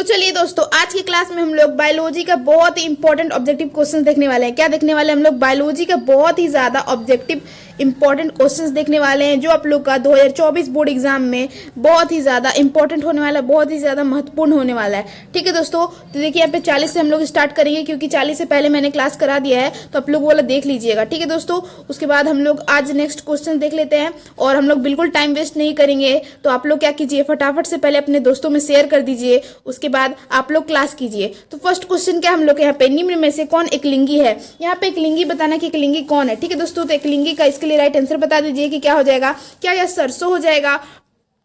चलिए दोस्तों, आज की क्लास में हम लोग बायोलॉजी का बहुत ही इंपॉर्टेंट ऑब्जेक्टिव क्वेश्चंस देखने वाले हैं। क्या देखने वाले हैं हम लोग? बायोलॉजी का बहुत ही ज्यादा ऑब्जेक्टिव इंपॉर्टेंट क्वेश्चंस देखने वाले हैं, जो आप लोग का 2024 बोर्ड एग्जाम में बहुत ही ज्यादा इंपॉर्टेंट होने वाला है, बहुत ही ज्यादा महत्वपूर्ण होने वाला है। ठीक है दोस्तों, तो देखिए यहाँ पे 40 से हम लोग स्टार्ट करेंगे, क्योंकि 40 से पहले मैंने क्लास करा दिया है, तो आप लोग वो वाला देख लीजिएगा। ठीक है दोस्तों, उसके बाद हम लोग आज नेक्स्ट क्वेश्चन देख लेते हैं और हम लोग बिल्कुल टाइम वेस्ट नहीं करेंगे। तो आप लोग क्या कीजिए, फटाफट से पहले अपने दोस्तों में शेयर कर दीजिए, उसके बाद आप लोग क्लास कीजिए। तो फर्स्ट क्वेश्चन क्या हम लोग यहाँ पे, निम्न में से कौन एक लिंगी है? यहाँ पे एक लिंगी बताना कि एक लिंगी कौन है। ठीक है दोस्तों, तो एक लिंगी का इसके लिए राइट आंसर बता दीजिए कि क्या हो जाएगा। क्या यह सरसों हो जाएगा,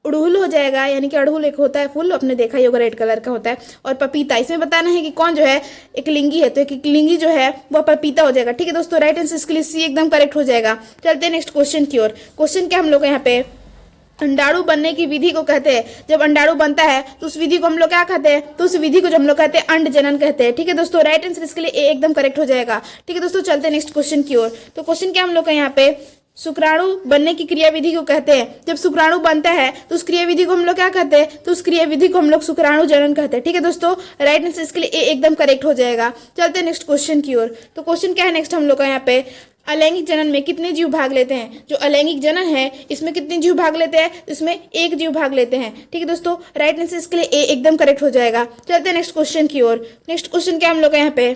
अड़हुल हो जाएगा, यानी कि अड़हुल एक होता है फूल, आपने देखा ही होगा रेड कलर का होता है, और पपीता। इसमें बताना है कि कौन जो है एक लिंगी है, तो एक लिंगी जो है वो पपीता हो जाएगा। ठीक है दोस्तों, राइट आंसर इसके लिए सी एकदम करेक्ट हो जाएगा। चलते हैं नेक्स्ट क्वेश्चन की ओर। क्वेश्चन क्या हम लोग यहाँ पे, अंडाणु बनने की विधि को कहते हैं। जब अंडाणु बनता है तो उस विधि को हम लोग क्या कहते हैं? तो उस विधि को जो हम लोग कहते हैं अंड जनन कहते हैं। ठीक है दोस्तों, राइट आंसर इसके लिए ए एकदम करेक्ट हो जाएगा। ठीक है दोस्तों, चलते हैं नेक्स्ट क्वेश्चन की ओर। तो क्वेश्चन क्या हम लोग का यहाँ पे, शुक्राणु बनने की क्रिया विधि को कहते हैं। जब शुक्राणु बनता है तो उस क्रिया विधि को हम लोग क्या कहते हैं? तो उस क्रिया विधि को हम लोग शुक्राणु जनन कहते हैं। ठीक है दोस्तों, राइट आंसर इसके लिए ए एकदम करेक्ट हो जाएगा। चलते हैं नेक्स्ट क्वेश्चन की ओर। तो क्वेश्चन क्या है नेक्स्ट हम लोग का यहाँ पे, अलैंगिक जनन में कितने जीव भाग लेते हैं? जो अलैंगिक जनन है इसमें कितने जीव भाग लेते हैं? इसमें एक जीव भाग लेते हैं। ठीक है दोस्तों, राइट आंसर इसके लिए ए एकदम करेक्ट हो जाएगा। चलते हैं नेक्स्ट क्वेश्चन की ओर। नेक्स्ट क्वेश्चन क्या हम लोग का यहाँ पे,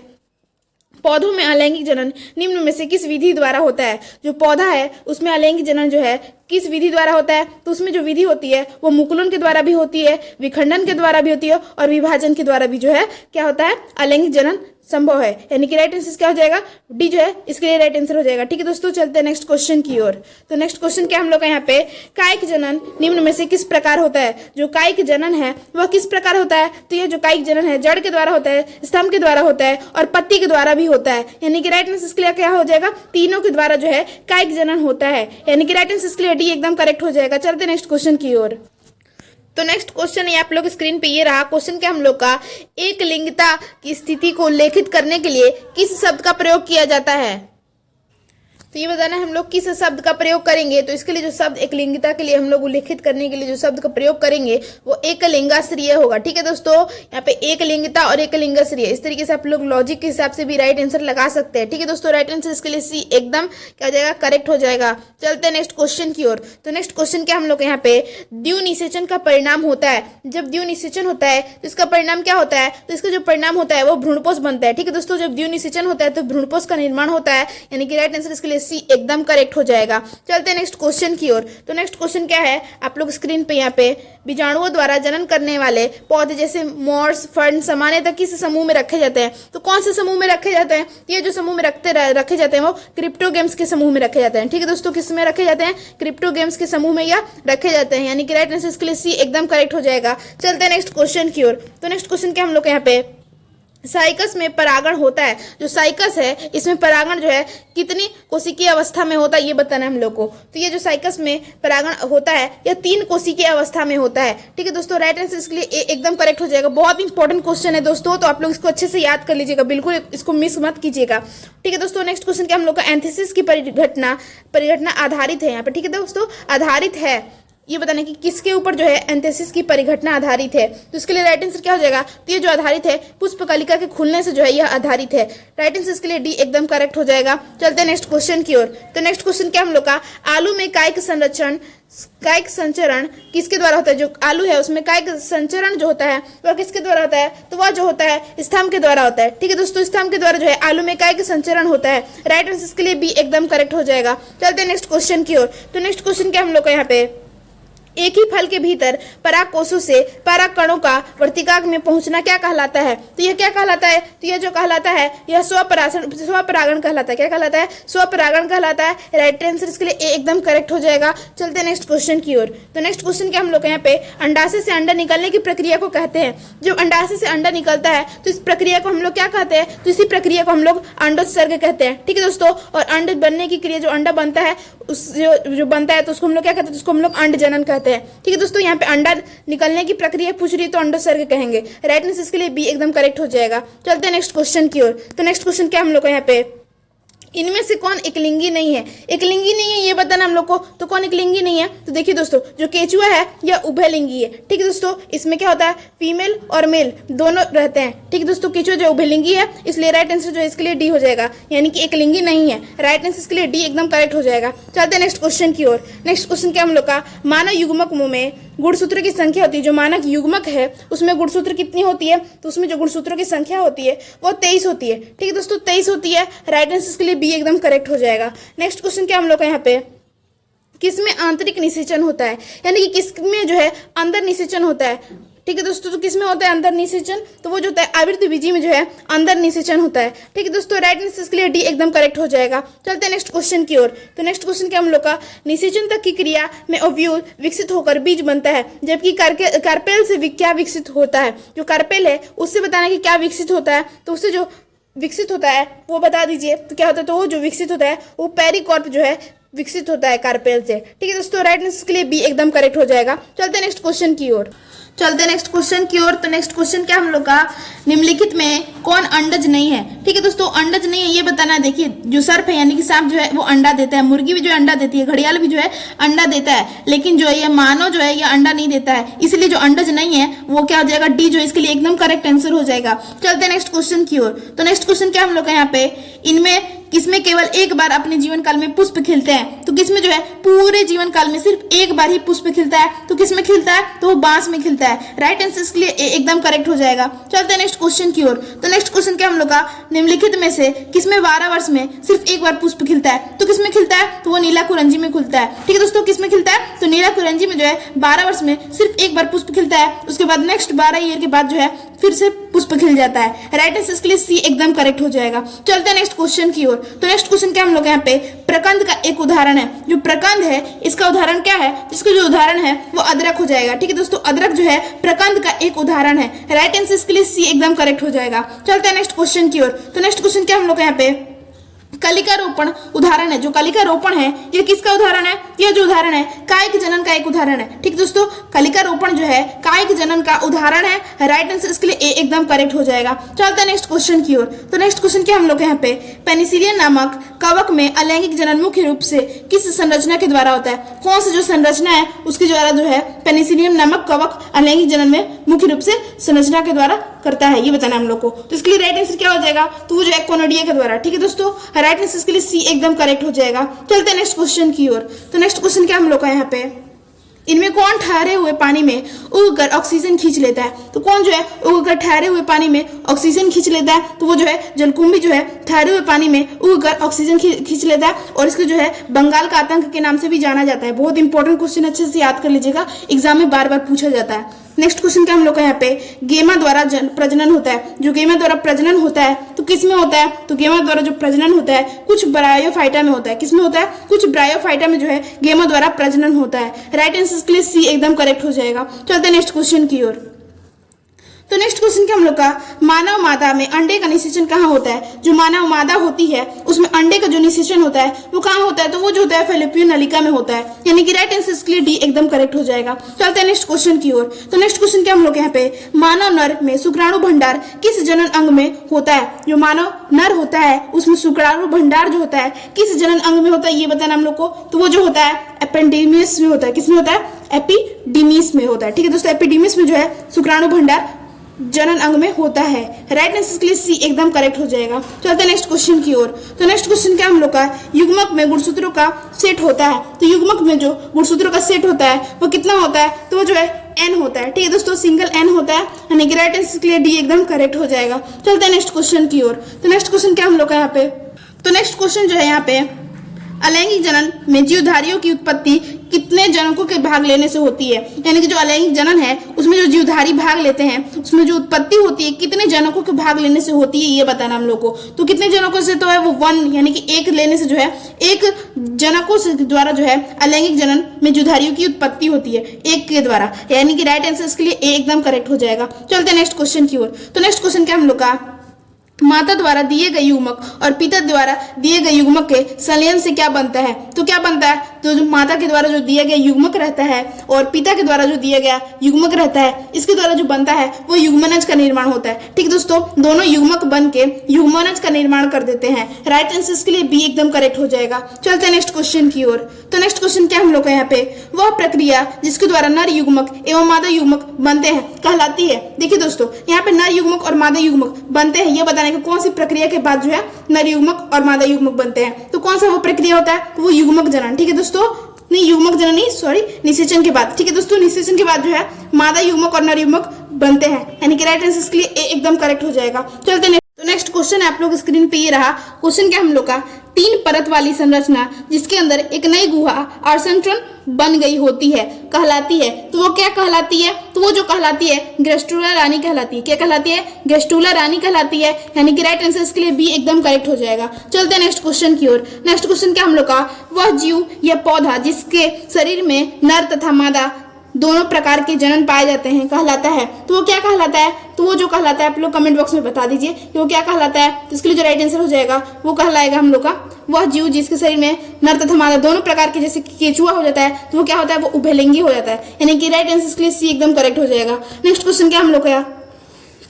पौधों में अलैंगिक जनन निम्न में से किस विधि द्वारा होता है? जो पौधा है उसमें अलैंगिक जनन जो है किस विधि द्वारा होता है? तो उसमें जो विधि होती है वो मुकुलन के द्वारा भी होती है, विखंडन के द्वारा भी होती है, और विभाजन के द्वारा भी जो है क्या होता है, अलैंगिक जनन संभव है। यानी कि राइट आंसर क्या हो जाएगा, डी जो है इसके लिए राइट आंसर हो जाएगा। ठीक है दोस्तों, चलते हैं नेक्स्ट क्वेश्चन की ओर। तो नेक्स्ट क्वेश्चन क्या हम लोग का यहाँ पे, कायिक जनन निम्न में से किस प्रकार होता है? जो कायिक जनन है वह किस प्रकार होता है? तो ये जो कायिक जनन है जड़ के द्वारा होता है, स्तंभ के द्वारा होता है, और पत्ती के द्वारा भी होता है। यानी कि राइट आंसर इसके लिए क्या हो जाएगा, तीनों के द्वारा जो है कायिक जनन होता है। यानी कि राइट आंसर इसके लिए डी एकदम करेक्ट हो जाएगा। चलते नेक्स्ट क्वेश्चन की ओर। तो नेक्स्ट क्वेश्चन है आप लोग स्क्रीन पे ये रहा। क्वेश्चन क्या हम लोग का, एक लिंगता की स्थिति को उल्लेखित करने के लिए किस शब्द का प्रयोग किया जाता है? तो ये बताना है हम लोग किस शब्द का प्रयोग करेंगे। तो इसके लिए जो शब्द एक लिंगिता के लिए हम लोग उल्लेखित करने के लिए जो शब्द का प्रयोग करेंगे वो एक लिंगाश्रय होगा। ठीक है दोस्तों, यहाँ पे एक लिंगिता और एक लिंगाश्रय, इस तरीके से आप लोग लॉजिक के हिसाब से भी राइट आंसर लगा सकते हैं। ठीक है दोस्तों, राइट आंसर इसके लिए सी एकदम क्या हो जाएगा, करेक्ट हो जाएगा। चलते हैं नेक्स्ट क्वेश्चन की ओर। तो नेक्स्ट क्वेश्चन क्या हम लोग यहाँ पे, द्युनिषेचन का परिणाम होता है। जब द्युनिषेचन होता है तो इसका परिणाम क्या होता है? तो इसका जो परिणाम होता है वो भ्रूणपोष बनता है। ठीक है दोस्तों, जब द्युनिषेचन होता है तो भ्रूणपोष का निर्माण होता है। यानी कि राइट आंसर इसके लिए सी एकदम करेक्ट हो जाएगा। चलते हैं नेक्स्ट क्वेश्चन की ओर। तो नेक्स्ट क्वेश्चन क्या है, आप लोग स्क्रीन पे यहाँ पे, बीजाणुओं द्वारा जनन करने वाले पौधे जैसे मॉर्स, फर्न सामान्यतः किस समूह में रखे जाते हैं? तो कौन से समूह में रखे जाते हैं? ये जो समूह में रखे जाते हैं वो क्रिप्टोगेम्स के समूह में रखे जाते हैं। ठीक है दोस्तों, किस में रखे जाते हैं? क्रिप्टोगेम्स के समूह में या रखे जाते हैं। यानी कि राइट आंसर इसके लिए सी एकदम करेक्ट हो जाएगा। चलते हैं नेक्स्ट क्वेश्चन की ओर। तो नेक्स्ट क्वेश्चन क्या हम लोग यहाँ पे, साइकस में परागण होता है। जो साइकस है इसमें परागण जो है कितनी कोशिकीय अवस्था में होता है ये बताना है हम लोग को। तो ये जो साइकस में परागण होता है यह 3 कोशिकीय अवस्था में होता है। ठीक है दोस्तों, राइट आंसर इसके लिए एकदम करेक्ट हो जाएगा। बहुत इंपॉर्टेंट क्वेश्चन है दोस्तों, तो आप लोग इसको अच्छे से याद कर लीजिएगा, बिल्कुल इसको मिस मत कीजिएगा। ठीक है दोस्तों, नेक्स्ट क्वेश्चन क्या हम लोग का, एंथीसिस की परिघटना आधारित है यहाँ पे। ठीक है दोस्तों, आधारित है, ये बताना कि किसके ऊपर जो है एंथीसिस की परिघटना आधारित है। तो इसके लिए राइट आंसर क्या हो जाएगा, तो ये जो आधारित है पुष्पकलिका के खुलने से जो है यह आधारित है। राइट आंसर इसके लिए डी एकदम करेक्ट हो जाएगा। चलते हैं नेक्स्ट क्वेश्चन की ओर। तो नेक्स्ट क्वेश्चन क्या हम लोग का, आलू में कायिक संचरण किसके द्वारा होता है? जो आलू है उसमें कायिक संचरण जो होता है वह किसके द्वारा होता है? तो वह जो होता है स्तंभ के द्वारा होता है। ठीक है दोस्तों, स्तंभ के द्वारा जो है आलू में कायिक संचरण होता है। राइट आंसर इसके लिए बी एकदम करेक्ट हो जाएगा। चलते हैं नेक्स्ट क्वेश्चन की ओर। तो नेक्स्ट क्वेश्चन क्या हम लोग का यहाँ पे, एक ही फल के भीतर पराग कोषों से पराग कणों का वर्तिकाग्र में पहुंचना क्या कहलाता है? तो यह क्या कहलाता है? तो यह जो कहलाता है यह स्वपरागण कहलाता है। क्या कहलाता है? स्वपरागण कहलाता है। राइट आंसर इसके लिए ए एकदम करेक्ट हो जाएगा। चलते हैं नेक्स्ट क्वेश्चन की ओर। तो नेक्स्ट क्वेश्चन क्या हम लोग यहाँ पे, अंडाशय से अंडा निकलने की प्रक्रिया को कहते हैं। जब अंडाशय से अंडा निकलता है तो इस प्रक्रिया को हम लोग क्या कहते हैं? तो इसी प्रक्रिया को हम लोग अंडोत्सर्ग कहते हैं। ठीक है दोस्तों, और अंड बनने की क्रिया, जो अंडा बनता है उस जो बनता है तो उसको हम लोग क्या कहते हैं? उसको हम लोग अंड जनन कहते हैं। ठीक है दोस्तों, यहाँ पे अंडा निकलने की प्रक्रिया पूछ रही है तो अंडोत्सर्ग कहेंगे। राइट आंसर इसके लिए बी एकदम करेक्ट हो जाएगा। चलते हैं नेक्स्ट क्वेश्चन की ओर। तो नेक्स्ट क्वेश्चन क्या हम लोग का यहाँ पे, इनमें से कौन एकलिंगी नहीं है? एकलिंगी नहीं है ये बताना हम लोग को, तो कौन एकलिंगी नहीं है? तो देखिए दोस्तों, जो केचुआ है यह उभयलिंगी है। ठीक है दोस्तों, इसमें क्या होता है, फीमेल और मेल दोनों रहते हैं। ठीक है दोस्तों, केचुआ जो उभयलिंगी है, इसलिए राइट आंसर जो है इसके लिए डी हो जाएगा, यानी कि एकलिंगी नहीं है। राइट आंसर इसके लिए डी एकदम करेक्ट हो जाएगा। चलते हैं नेक्स्ट क्वेश्चन की ओर। नेक्स्ट क्वेश्चन क्या हम लोग का, मानव युग्मक में गुणसूत्र की संख्या होती है। जो मानव युग्मक है उसमें गुणसूत्र कितनी होती है? तो उसमें जो गुणसूत्रों की संख्या होती है वो 23 होती है। ठीक है दोस्तों, 23 होती है। राइट आंसर इसके लिए बी एकदम करेक्ट हो जाएगा। नेक्स्ट क्वेश्चन क्या हम लोग का यहाँ पे, किसमें आंतरिक निषेचन होता है, यानी कि किसमें जो है अंदर निषेचन होता है। ठीक है दोस्तों, तो किसमें होता है अंदर निषेचन? तो वो जो होता है आवृत्त बीजी में जो है अंदर निषेचन होता है। ठीक है दोस्तों, राइट आंसर इसके लिए डी एकदम करेक्ट हो जाएगा। चलते हैं नेक्स्ट क्वेश्चन की ओर। तो नेक्स्ट क्वेश्चन क्या हम लोग का, निषेचन तक की क्रिया में ओव्यूल विकसित होकर बीज बनता है, जबकि कार्पेल से क्या विकसित होता है? जो कार्पेल है उससे बताना कि क्या विकसित होता है, तो उससे जो विकसित होता है वो बता दीजिए। तो क्या होता है, तो वो जो विकसित होता है वो पेरिकॉर्प जो है विकसित होता है कार्पेल से। ठीक है दोस्तों, राइट आंसर के लिए बी एकदम करेक्ट हो जाएगा। चलते हैं नेक्स्ट क्वेश्चन की ओर। चलते नेक्स्ट क्वेश्चन की ओर। तो नेक्स्ट क्वेश्चन क्या हम लोग का, निम्नलिखित में कौन अंडज नहीं है? ठीक है दोस्तों, अंडज नहीं है ये बताना है। देखिए, जो सर्प है यानी कि सांप जो है वो अंडा देता है, मुर्गी भी जो है अंडा देती है, घड़ियाल भी जो है अंडा देता है, लेकिन जो है ये मानव जो है ये अंडा नहीं देता है, इसलिए जो अंडज नहीं है वो क्या हो जाएगा, डी जो इसके लिए एकदम करेक्ट आंसर हो जाएगा। चलते हैं नेक्स्ट क्वेश्चन की ओर। तो नेक्स्ट क्वेश्चन क्या हम लोग का यहाँ पे, इनमें किसमें केवल एक बार अपने जीवन काल में पुष्प खिलते हैं? तो किसमें जो है पूरे जीवन काल में सिर्फ एक बार ही पुष्प खिलता है? तो किसमें खिलता है? तो वो बांस में खिलता है। राइट आंसर इसके लिए एकदम करेक्ट हो जाएगा। चलते हैं नेक्स्ट क्वेश्चन की ओर। तो नेक्स्ट क्वेश्चन क्या हम लोग का, निम्नलिखित में से किसमें 12 वर्ष में सिर्फ एक बार पुष्प खिलता है? तो किसमें खिलता है? तो वो नीला कुरंजी में खिलता है। ठीक है दोस्तों, किसमें खिलता है? तो नीला कुरंजी में जो है 12 वर्ष में सिर्फ एक बार पुष्प खिलता है, उसके बाद नेक्स्ट 12 ईयर के बाद जो है फिर से पुष्प खिल जाता है। राइट आंसर इसके लिए सी एकदम करेक्ट हो जाएगा। चलते हैं नेक्स्ट क्वेश्चन की ओर। तो नेक्स्ट क्वेश्चन क्या हम लोग यहाँ पे, प्रकंद का एक उदाहरण है। जो प्रकंद है इसका उदाहरण क्या है? इसका जो उदाहरण है वो अदरक हो जाएगा। ठीक है दोस्तों, अदरक जो है प्रकंद का एक उदाहरण है। राइट आंसर इसके लिए सी एकदम करेक्ट हो जाएगा। चलते हैं नेक्स्ट क्वेश्चन की ओर। तो नेक्स्ट क्वेश्चन क्या हम लोग यहाँ पे, कलिका रोपण उदाहरण है। जो कलिका रोपण है ये किसका उदाहरण है? यह जो उदाहरण है कायिक जनन का एक उदाहरण है। ठीक दोस्तों, कलिका रोपण जो है कायिक जनन का उदाहरण है। राइट आंसर इसके लिए ए एकदम करेक्ट हो जाएगा। चलते हैं नेक्स्ट क्वेश्चन की ओर। तो नेक्स्ट क्वेश्चन क्या हम लोग यहाँ पे, पेनिसिलियन नामक कवक में अलैंगिक जनन मुख्य रूप से किस संरचना के द्वारा होता है? कौन सी जो संरचना है उसके द्वारा जो है पेनिसिलियम नामक कवक अलैंगिक जनन में मुख्य रूप से संरचना के द्वारा करता है, ये बताना हम लोग को। तो इसके लिए राइट आंसर क्या हो जाएगा? तो वो जो है कोनोडिया के द्वारा। ठीक है दोस्तों, राइट आंसर इसके लिए सी एकदम करेक्ट हो जाएगा। चलते हैं नेक्स्ट क्वेश्चन की ओर। तो नेक्स्ट क्वेश्चन क्या हम लोग का यहाँ पे, इनमें कौन ठहरे हुए पानी में उगकर ऑक्सीजन खींच लेता है? तो कौन जो है उगकर ठहरे हुए पानी में ऑक्सीजन खींच लेता है? तो वो जो है जलकुंभी जो है ठहरे हुए पानी में उगकर ऑक्सीजन खींच लेता है, और इसको जो है बंगाल का आतंक के नाम से भी जाना जाता है। बहुत इंपॉर्टेंट क्वेश्चन, अच्छे से याद कर लीजिएगा, एग्जाम में बार बार पूछा जाता है। नेक्स्ट क्वेश्चन क्या हम लोग का यहाँ पे, गेमा द्वारा प्रजनन होता है। जो गेमा द्वारा प्रजनन होता है तो किस में होता है? तो गेमा द्वारा जो प्रजनन होता है कुछ ब्रायोफाइटा में होता है। किस में होता है? कुछ ब्रायोफाइटा में जो है गेमा द्वारा प्रजनन होता है। राइट आंसर इसके लिए सी एकदम करेक्ट हो जाएगा। चलते हैं नेक्स्ट क्वेश्चन की ओर। तो नेक्स्ट क्वेश्चन क्या हम लोग का, मानव मादा में अंडे का निषेचन कहाँ होता है? जो मानव मादा होती है उसमें अंडे का जो निषेचन होता है वो कहाँ होता है? तो वो जो होता है फैलोपियन नलिका में होता है, यानी कि राइट आंसर इसके लिए डी एकदम करेक्ट हो जाएगा। चलते हैं नेक्स्ट क्वेश्चन की ओर। तो नेक्स्ट क्वेश्चन क्या हम लोग यहाँ पे, मानव नर में शुक्राणु भंडार किस जनन अंग में होता है? जो मानव नर होता है उसमें शुक्राणु भंडार जो होता है किस जनन अंग में होता है, ये बताना हम लोग को। तो वो जो होता है एपेंडिमिस में होता है। किसमें होता है? एपिडिमिस में होता है। ठीक है दोस्तों, एपिडिमिस में जो है शुक्राणु भंडार जनन अंग में होता है। राइट आंसर के लिए सी एकदम करेक्ट हो जाएगा। चलते हैं नेक्स्ट क्वेश्चन की ओर। तो नेक्स्ट क्वेश्चन क्या हम लोग का, युग्मक में गुणसूत्रों का सेट होता है। तो युग्मक में जो गुणसूत्रों का सेट होता है वो कितना होता है? तो वो जो है एन होता है। ठीक है दोस्तों, सिंगल एन होता है, यानी कि राइट आंसर के लिए डी एकदम करेक्ट हो जाएगा। चलते हैं नेक्स्ट क्वेश्चन की ओर। तो नेक्स्ट क्वेश्चन क्या हम लोग का यहाँ पे, तो नेक्स्ट क्वेश्चन जो है यहाँ पे, अलैंगिक जनन में जीवधारियों की उत्पत्ति कितने जनकों के भाग लेने से होती है? यानी कि जो अलैंगिक जनन है उसमें जो जीवधारी भाग लेते हैं उसमें जो उत्पत्ति होती है कितने जनकों के भाग लेने से होती है, ये बताना हम लोग को। तो कितने जनकों से? तो है वो 1, यानी कि एक लेने से जो है एक जनकों से द्वारा जो है अलैंगिक जनन में जीवधारियों की उत्पत्ति होती है, एक के द्वारा, यानी कि राइट आंसर इसके लिए ए एकदम करेक्ट हो जाएगा। चलते हैं नेक्स्ट क्वेश्चन की ओर। तो नेक्स्ट क्वेश्चन क्या हम लोग का, माता द्वारा दिए गए युग्मक और पिता द्वारा दिए गए युग्मक के संलयन से क्या बनता है? तो क्या बनता है? तो जो माता के द्वारा जो दिया गया युग्मक रहता है और पिता के द्वारा जो दिया गया युग्मक रहता है, इसके द्वारा जो बनता है वो युग्मनज का निर्माण होता है। ठीक दोस्तों, दोनों युग्मक बन के युग्मनज का निर्माण कर देते हैं। राइट आंसर इसके लिए बी एकदम करेक्ट हो जाएगा। चलते हैं नेक्स्ट क्वेश्चन की ओर। तो नेक्स्ट क्वेश्चन क्या हम लोग का यहाँ पे, वह प्रक्रिया जिसके द्वारा नर युग्मक एवं मादा युग्मक बनते हैं कहलाती है। देखिए दोस्तों, यहाँ पे नर युग्मक और मादा युग्मक बनते हैं, ये बताने कि कौन सी प्रक्रिया के बाद जो है नर युग्मक और मादा युग्मक बनते हैं। तो कौन सा वो प्रक्रिया होता है? तो वो युग्मक जनन। ठीक है दोस्तों, नहीं युग्मक जनन नहीं, सॉरी, निषेचन के बाद। ठीक है दोस्तों, निषेचन के बाद जो है मादा युग्मक और नर युग्मक बनते हैं, यानी कि राइट आंसर इसके लिए ए एकदम करेक्ट हो जाएगा। चलते हैं तो नेक्स्ट क्वेश्चन आप लोग स्क्रीन पे ये रहा। क्वेश्चन क्या हम लोग का, 3 परत वाली संरचना जिसके अंदर एक नई गुहा आसंचरण बन गई होती है कहलाती है। तो वो क्या कहलाती है? तो वो जो कहलाती है गेस्टुला रानी कहलाती है। क्या कहलाती है? गेस्टुला रानी कहलाती है, यानी कि राइट आंसर इसके लिए बी एकदम करेक्ट हो जाएगा। चलते हैं नेक्स्ट क्वेश्चन की ओर। नेक्स्ट क्वेश्चन क्या हम लोग का, वह जीव या पौधा जिसके शरीर में नर तथा मादा दोनों प्रकार के जनन पाए जाते हैं कहलाता है। तो वो क्या कहलाता है? तो वो जो कहलाता है आप लोग कमेंट बॉक्स में बता दीजिए कि वो क्या कहलाता है। तो इसके लिए जो राइट आंसर हो जाएगा वो कहलाएगा हम लोग का, वह जीव जिसके शरीर में नर तथा मादा दोनों प्रकार के, जैसे केचुआ हो जाता है तो वो क्या होता है? वो उभयलिंगी हो जाता है, यानी कि राइट आंसर इसके लिए सी एकदम करेक्ट हो जाएगा। नेक्स्ट क्वेश्चन क्या हम लोग का,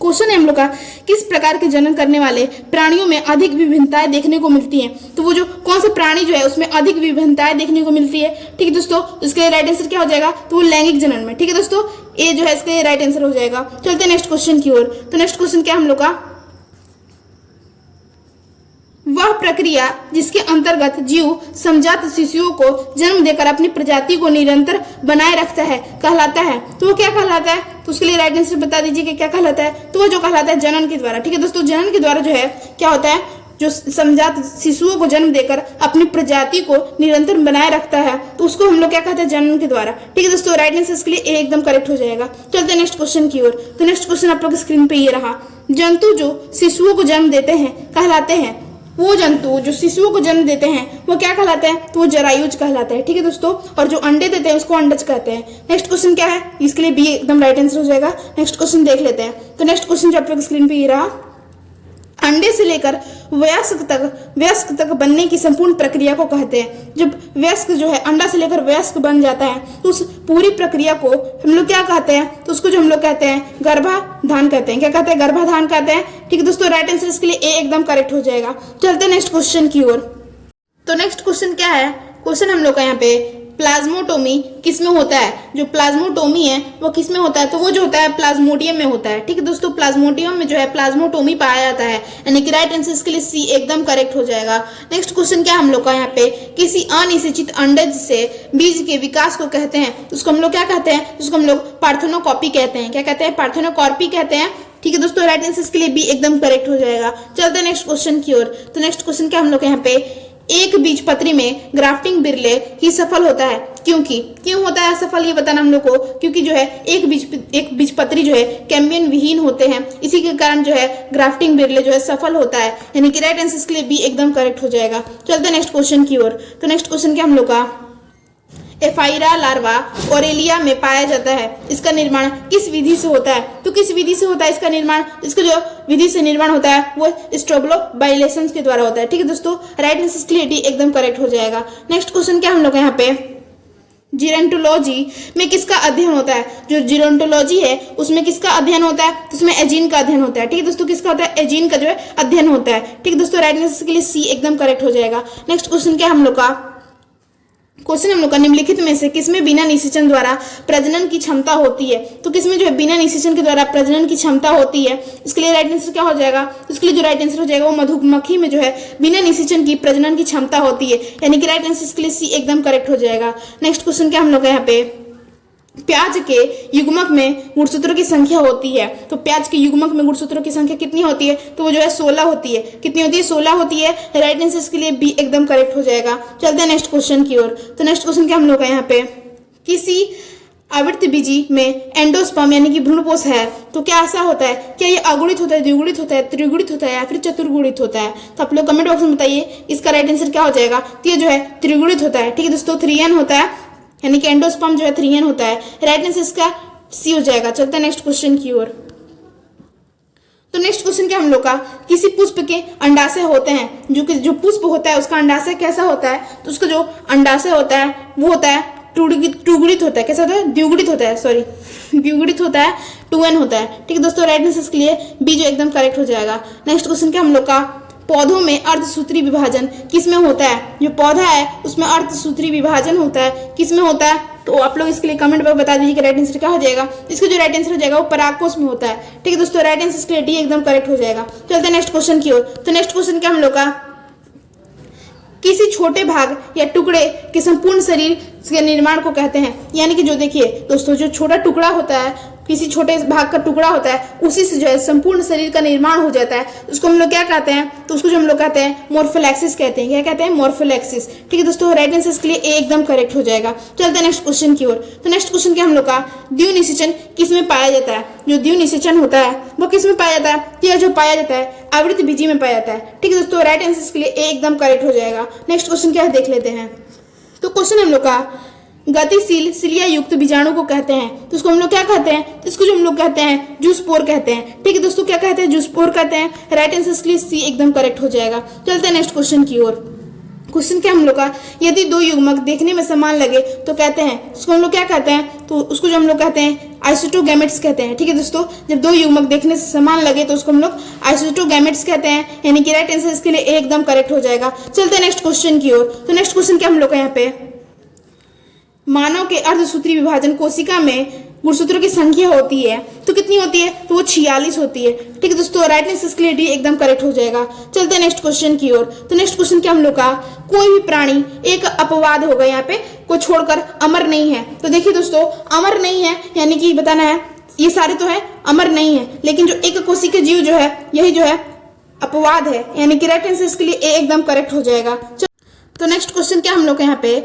क्वेश्चन है हम लोग का, किस प्रकार के जनन करने वाले प्राणियों में अधिक विभिन्नताएं देखने को मिलती हैं? तो वो जो कौन सा प्राणी जो है उसमें अधिक विभिन्नताएं देखने को मिलती है। ठीक है दोस्तों, इसके राइट आंसर क्या हो जाएगा? तो वो लैंगिक जनन में। ठीक है दोस्तों, ए जो है इसके राइट आंसर हो जाएगा। चलते हैं नेक्स्ट क्वेश्चन की ओर। तो नेक्स्ट क्वेश्चन क्या हम लोग का, वह प्रक्रिया जिसके अंतर्गत जीव समजात शिशुओं को जन्म देकर अपनी प्रजाति को निरंतर बनाए रखता है कहलाता है। तो वो क्या कहलाता है? तो उसके लिए राइट आंसर बता दीजिए कि क्या कहलाता है। तो वो जो कहलाता है जनन के द्वारा। ठीक है दोस्तों, जनन के द्वारा जो है क्या होता है, जो समजात शिशुओं को जन्म देकर अपनी प्रजाति को निरंतर बनाए रखता है, तो उसको हम लोग क्या कहते हैं? जनन के द्वारा। ठीक है दोस्तों, राइट आंसर इसके लिए ए एकदम करेक्ट हो जाएगा। चलते हैं नेक्स्ट क्वेश्चन की ओर। तो नेक्स्ट क्वेश्चन आप लोग स्क्रीन पे ये रहा, जंतु जो शिशुओं को जन्म देते हैं कहलाते हैं। वो जंतु जो शिशुओं को जन्म देते हैं वो क्या कहलाते हैं? तो वो जरायुज कहलाते हैं। ठीक है दोस्तों, और जो अंडे देते हैं उसको अंडज कहते हैं। नेक्स्ट क्वेश्चन क्या है? इसके लिए बी एकदम राइट आंसर हो जाएगा। नेक्स्ट क्वेश्चन देख लेते हैं। तो नेक्स्ट क्वेश्चन जो आप लोग स्क्रीन पे ये रहा, अंडे से लेकर वयस्क तक बनने की संपूर्ण प्रक्रिया को कहते हैं। जब वयस्क जो है अंडा से लेकर वयस्क बन जाता है तो उस पूरी प्रक्रिया को हम लोग क्या कहते हैं? तो उसको जो हम लोग कहते हैं गर्भाधान कहते हैं। क्या कहते हैं? गर्भाधान कहते हैं। ठीक है दोस्तों, राइट आंसर इसके लिए ए एकदम करेक्ट हो जाएगा। चलते हैं नेक्स्ट क्वेश्चन की ओर। तो नेक्स्ट क्वेश्चन क्या है, क्वेश्चन हम लोग का यहाँ पे, प्लाज्मोटोमी किसमें होता है? जो प्लाज्मोटोमी है वो किसमें होता है? तो वो जो होता है प्लाज्मोडियम में होता है। ठीक है दोस्तों, प्लाज्मोडियम में जो है प्लाज्मोटोमी पाया जाता है, यानी कि राइट आंसर इसके लिए सी एकदम करेक्ट हो जाएगा। नेक्स्ट क्वेश्चन क्या हम लोग का यहाँ पे, किसी अनिषेचित अंडज से बीज के विकास को कहते हैं। उसको हम लोग क्या कहते हैं? उसको हम लोग पार्थेनोकॉपी कहते हैं। क्या कहते हैं? पार्थेनोकॉपी कहते हैं। ठीक है दोस्तों, राइट आंसर इसके लिए बी एकदम करेक्ट हो जाएगा। चलते हैं नेक्स्ट क्वेश्चन की ओर। तो नेक्स्ट क्वेश्चन क्या हम लोग यहाँ पे, एक बीजपत्री में ग्राफ्टिंग बिरले ही सफल होता है क्यों होता है सफल, ये बताना हम लोग को। क्योंकि जो है एक बीजपत्री जो है कैम्बियम विहीन होते हैं, इसी के कारण जो है ग्राफ्टिंग बिरले जो है सफल होता है, यानी कि राइट आंसर इसके लिए बी एकदम करेक्ट हो जाएगा। चलते हैं नेक्स्ट क्वेश्चन की ओर। तो नेक्स्ट क्वेश्चन क्या हम लोग का, एफाइरा लार्वा ओरेलिया में पाया जाता है, इसका निर्माण किस विधि से होता है? तो किस विधि से होता है इसका निर्माण? इसका जो विधि से निर्माण होता है वो स्ट्रोब्लोबाइलेशन के द्वारा होता है। ठीक है दोस्तों, राइट आंसर इसके लिए डी एकदम करेक्ट हो जाएगा। नेक्स्ट क्वेश्चन क्या हम लोग यहाँ पे, जीरोंटोलॉजी में किसका अध्ययन होता है? जो जीरोंटोलॉजी है उसमें किसका अध्ययन होता है? तो उसमें एजीन का अध्ययन होता है। ठीक है दोस्तों, किसका होता है? एजीन का जो है अध्ययन होता है। ठीक है दोस्तों, राइट आंसर के लिए सी एकदम करेक्ट हो जाएगा। नेक्स्ट क्वेश्चन क्या हम लोग का, क्वेश्चन हम लोग का, निम्नलिखित में से किसमें बिना निषेचन द्वारा प्रजनन की क्षमता होती है? तो किसमें जो है बिना निषेचन के द्वारा प्रजनन की क्षमता होती है? इसके लिए राइट आंसर क्या हो जाएगा? इसके लिए जो राइट आंसर हो जाएगा वो मधुमक्खी में जो है बिना निषेचन की प्रजनन की क्षमता होती है, यानी कि राइट आंसर इसके लिए सी एकदम करेक्ट हो जाएगा। नेक्स्ट क्वेश्चन क्या हम लोग यहाँ पे, प्याज के युग्मक में गुणसूत्रों की संख्या होती है। तो प्याज के युग्मक में गुणसूत्रों की संख्या कितनी होती है? तो वो जो है 16 होती है। कितनी होती है? 16 होती है। राइट आंसर इसके लिए बी एकदम करेक्ट हो जाएगा। चलते हैं नेक्स्ट क्वेश्चन की ओर। तो नेक्स्ट क्वेश्चन क्या हम लोग का यहाँ पे, किसी आवृतबीजी में एंडोस्पर्म यानी कि भ्रूणपोष है तो क्या ऐसा होता है? क्या ये अगुणित होता है, द्विगुणित होता है, त्रिगुणित होता है या फिर चतुर्गुणित होता है? तो आप लोग कमेंट बॉक्स में बताइए इसका राइट आंसर क्या हो जाएगा। तो ये जो है त्रिगुणित होता है। ठीक है दोस्तों, 3n होता है, यानी कि एंडोस्पर्म जो है 3n होता है। राइट आंसर इसका सी हो जाएगा। चलते हैं नेक्स्ट क्वेश्चन की ओर। तो नेक्स्ट क्वेश्चन क्या हम लोग का, किसी पुष्प के अंडाशय होते हैं, जो पुष्प होता है उसका अंडाशय कैसा होता है, तो उसका जो अंडाशय होता है वो होता है टुगुड़ित होता है। कैसा होता है? द्विगुणित होता है, सॉरी द्विगुणित होता है, 2n होता है। ठीक है दोस्तों, राइट आंसर के लिए बी जो एकदम करेक्ट हो जाएगा। नेक्स्ट क्वेश्चन क्या हम लोग का, पौधों में अर्धसूत्री विभाजन किसमें होता है, जो पौधा है उसमें अर्धसूत्री विभाजन होता है, किसमें होता है, तो आप लोग इसके लिए कमेंट पर बता दीजिए कि राइट आंसर क्या हो जाएगा। इसका जो राइट आंसर हो जाएगा वो परागकोश में होता है। ठीक है दोस्तों, राइट आंसर के लिए डी एकदम करेक्ट हो जाएगा। चलते हैं नेक्स्ट क्वेश्चन की ओर। तो नेक्स्ट क्वेश्चन क्या हम लोग का, किसी छोटे भाग या टुकड़े के संपूर्ण शरीर के निर्माण को कहते हैं। यानी कि जो देखिए दोस्तों, जो छोटा टुकड़ा होता है, किसी छोटे भाग का टुकड़ा होता है, उसी से जो है संपूर्ण शरीर का निर्माण हो जाता है, उसको हम लोग क्या कहते हैं, तो उसको जो हम लोग कहते हैं मोर्फोलैक्सिस कहते हैं। क्या कहते हैं? मोर्फोलैक्सिस। ठीक है दोस्तों, राइट आंसर के लिए ए एकदम करेक्ट हो जाएगा। चलते हैं नेक्स्ट क्वेश्चन की ओर। तो नेक्स्ट क्वेश्चन क्या हम लोग का, द्विनिषेचन किसमें पाया जाता है। जो द्विनिषेचन होता है वो किसमें पाया जाता है, यह जो पाया जाता है आवृतबीजी में पाया जाता है। ठीक है दोस्तों, राइट आंसर के लिए ए एकदम करेक्ट हो जाएगा। नेक्स्ट क्वेश्चन क्या है देख लेते हैं। तो क्वेश्चन हम लोग का, गतिशील सिलिया युक्त बीजाणु को कहते हैं, तो इसको हम लोग क्या कहते हैं, तो इसको जो हम लोग कहते हैं जूस्पोर कहते हैं। ठीक है दोस्तों, क्या कहते हैं, जूस्पोर कहते हैं। राइट आंसर के लिए सी एकदम करेक्ट हो जाएगा। चलते हैं नेक्स्ट क्वेश्चन की ओर। क्वेश्चन क्या हम लोग का, यदि दो युग्मक देखने में समान लगे तो कहते हैं, उसको हम लोग क्या कहते हैं, तो उसको जो हम लोग कहते हैं आइसोटोगैमेट्स कहते हैं। ठीक है दोस्तों, जब दो युग्मक देखने से समान लगे तो उसको हम लोग आइसोटोगैमेट्स कहते हैं। यानी कि राइट आंसर इसके लिए ए एकदम करेक्ट हो जाएगा। चलते हैं नेक्स्ट क्वेश्चन की ओर। तो नेक्स्ट क्वेश्चन क्या हम लोग का, यहाँ पे मानव के अर्धसूत्री विभाजन कोशिका में गुणसूत्रों की संख्या होती है, तो कितनी होती है, तो वो 46 होती है। ठीक है दोस्तों, राइट आंसर के लिए डी एकदम करेक्ट हो जाएगा। चलते हैं नेक्स्ट क्वेश्चन की ओर। तो नेक्स्ट क्वेश्चन क्या हम लोग का, कोई भी प्राणी, एक अपवाद होगा यहाँ पे, को छोड़कर अमर नहीं है। तो देखिए दोस्तों, अमर नहीं है यानी कि बताना है, ये सारे तो है अमर नहीं है, लेकिन जो एक कोशिका जीव जो है यही जो है अपवाद है। यानी कि राइट आंसर के लिए ए एकदम करेक्ट हो जाएगा। तो नेक्स्ट क्वेश्चन क्या हम लोग यहाँ पे,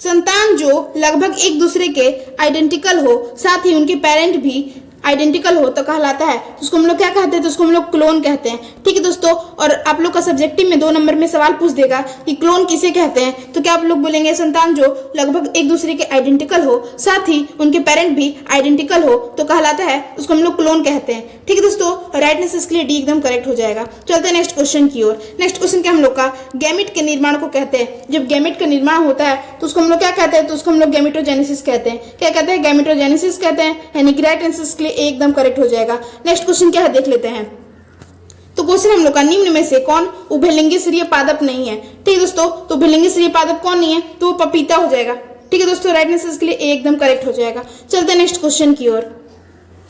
संतान जो लगभग एक दूसरे के आइडेंटिकल हो, साथ ही उनके पेरेंट भी आइडेंटिकल हो तो कहलाता है। तो उसको हम लोग क्या कहते हैं, तो उसको हम लोग क्लोन कहते हैं। ठीक है दोस्तों, और आप लोग का सब्जेक्टिव में 2 नंबर में सवाल पूछ देगा कि क्लोन किसे कहते हैं, तो क्या आप लोग बोलेंगे, संतान जो लगभग एक दूसरे के आइडेंटिकल हो, साथ ही उनके पेरेंट भी आइडेंटिकल हो तो कहलाता है, उसको हम लोग क्लोन कहते हैं। ठीक है दोस्तों, राइट आंसर के लिए डी एकदम करेक्ट हो जाएगा। चलते हैं नेक्स्ट क्वेश्चन की ओर। नेक्स्ट क्वेश्चन क्या हम लोग का, गैमेट के निर्माण को कहते हैं। जब गैमेट का निर्माण होता है तो उसको हम लोग क्या कहते हैं, तो उसको हम लोग गैमेटोजेनेसिस कहते हैं। क्या कहते हैं, गैमेटोजेनेसिस कहते हैं। यानी कि राइट आंसर के लिए एकदम करेक्ट हो जाएगा। नेक्स्ट क्वेश्चन क्या है देख लेते हैं। तो क्वेश्चन हम लोग का, निम्न में से कौन उभयलिंगी श्रेय पादप नहीं है। ठीक है दोस्तों, तो उभयलिंगी श्रेय पादप कौन नहीं है, तो वो पपीता हो जाएगा। ठीक है दोस्तों, राइट आंसर के लिए ए एकदम करेक्ट हो जाएगा। चलते हैं नेक्स्ट क्वेश्चन की ओर।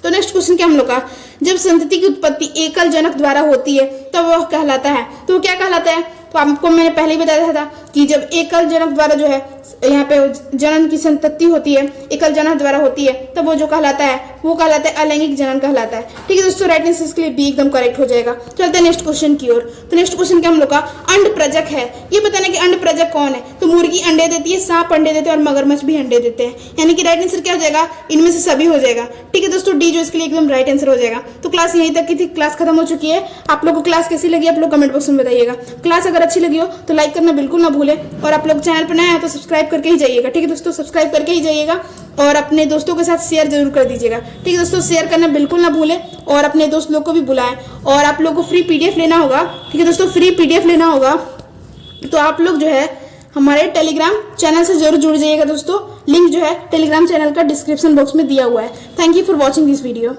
तो नेक्स्ट क्वेश्चन क्या हम लोग का, जब संतति की उत्पत्ति एकल जनक द्वारा होती है तब वह कहलाता है। तो क्या कहलाता है, तो आपको मैंने पहले ही बताया था कि जब एकल जनक द्वारा जो है यहाँ पे जनन की संतति होती है, एकल जनक द्वारा होती है, तब वो जो कहलाता है वो कहलाता है अलैंगिक जनन कहलाता है। ठीक है दोस्तों, राइट आंसर के लिए बी एकदम करेक्ट हो जाएगा। चलते हैं नेक्स्ट क्वेश्चन की ओर। तो नेक्स्ट क्वेश्चन क्या हम लोग का, अंड प्रजक है। ये बताना कि अंड प्रजक कौन है, तो मुर्गी अंडे देती है, सांप अंडे देते हैं और मगरमच्छ भी अंडे देते हैं। यानी कि राइट आंसर क्या हो जाएगा, इनमें से सभी हो जाएगा। ठीक है दोस्तों, डी जो इसके लिए एकदम राइट आंसर हो जाएगा। तो क्लास यहीं तक की थी, क्लास खत्म हो चुकी है। आप लोग को क्लास कैसी लगी आप लोग कमेंट बॉक्स में बताइएगा। क्लास अगर अच्छी लगी हो तो लाइक करना बिल्कुल ना भूले, और आप लोग चैनल पर नए हैं तो सब्सक्राइब करके ही जाइएगा। ठीक है दोस्तों, सब्सक्राइब करके ही जाइएगा और अपने दोस्तों के साथ शेयर जरूर कर दीजिएगा। ठीक है दोस्तों, शेयर करना बिल्कुल ना भूलें और अपने दोस्त लोग को भी बुलाएं। और आप लोग को फ्री पीडीएफ लेना होगा। ठीक है दोस्तों, फ्री पीडीएफ लेना होगा तो आप लोग जो है हमारे टेलीग्राम चैनल से जरूर जुड़ जाइएगा दोस्तों। लिंक जो है टेलीग्राम चैनल का डिस्क्रिप्शन बॉक्स में दिया हुआ है। Thank you for watching this video.